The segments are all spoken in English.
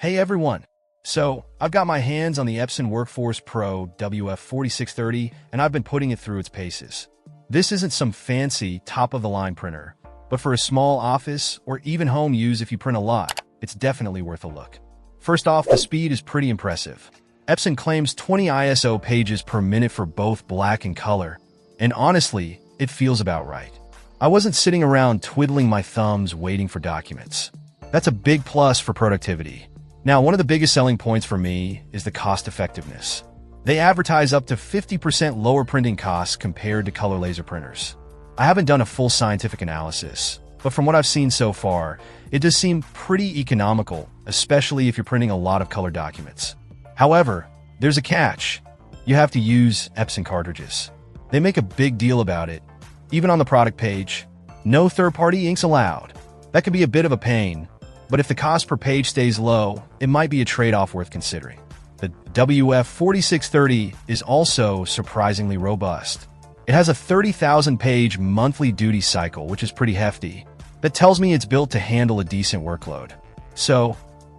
Hey everyone! So, I've got my hands on the Epson Workforce Pro WF-4630 and I've been putting it through its paces. This isn't some fancy, top-of-the-line printer, but for a small office or even home use if you print a lot, it's definitely worth a look. First off, the speed is pretty impressive. Epson claims 20 ISO pages per minute for both black and color, and honestly, it feels about right. I wasn't sitting around twiddling my thumbs waiting for documents. That's a big plus for productivity. Now, one of the biggest selling points for me is the cost effectiveness. They advertise up to 50% lower printing costs compared to color laser printers. I haven't done a full scientific analysis, but from what I've seen so far, it does seem pretty economical, especially if you're printing a lot of color documents. However, there's a catch. You have to use Epson cartridges. They make a big deal about it. Even on the product page, no third-party inks allowed. That can be a bit of a pain, but if the cost per page stays low, it might be a trade-off worth considering. The WF-4630 is also surprisingly robust. It has a 30,000-page monthly duty cycle, which is pretty hefty. That tells me it's built to handle a decent workload. So,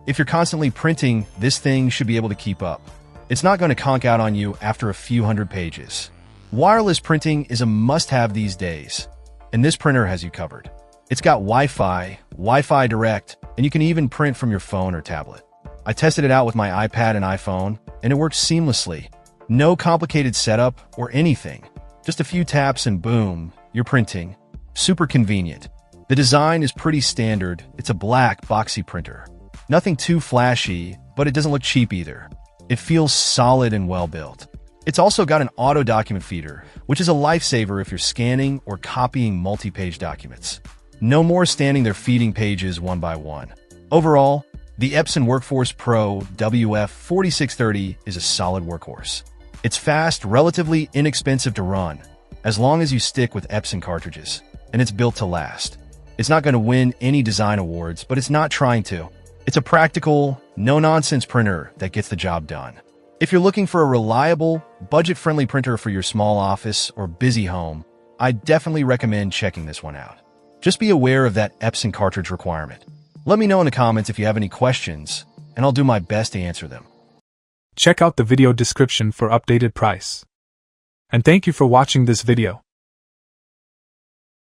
if you're constantly printing, this thing should be able to keep up. It's not going to conk out on you after a few hundred pages. Wireless printing is a must-have these days, and this printer has you covered. It's got Wi-Fi Direct, and you can even print from your phone or tablet. I tested it out with my iPad and iPhone, and it works seamlessly. No complicated setup or anything. Just a few taps and boom, you're printing. Super convenient. The design is pretty standard. It's a black, boxy printer. Nothing too flashy, but it doesn't look cheap either. It feels solid and well-built. It's also got an auto document feeder, which is a lifesaver if you're scanning or copying multi-page documents. No more standing there feeding pages one by one. Overall, the Epson Workforce Pro WF-4630 is a solid workhorse. It's fast, relatively inexpensive to run, as long as you stick with Epson cartridges, and it's built to last. It's not going to win any design awards, but it's not trying to. It's a practical, no-nonsense printer that gets the job done. If you're looking for a reliable, budget-friendly printer for your small office or busy home, I definitely recommend checking this one out. Just be aware of that Epson cartridge requirement. Let me know in the comments if you have any questions, and I'll do my best to answer them. Check out the video description for updated price. And thank you for watching this video.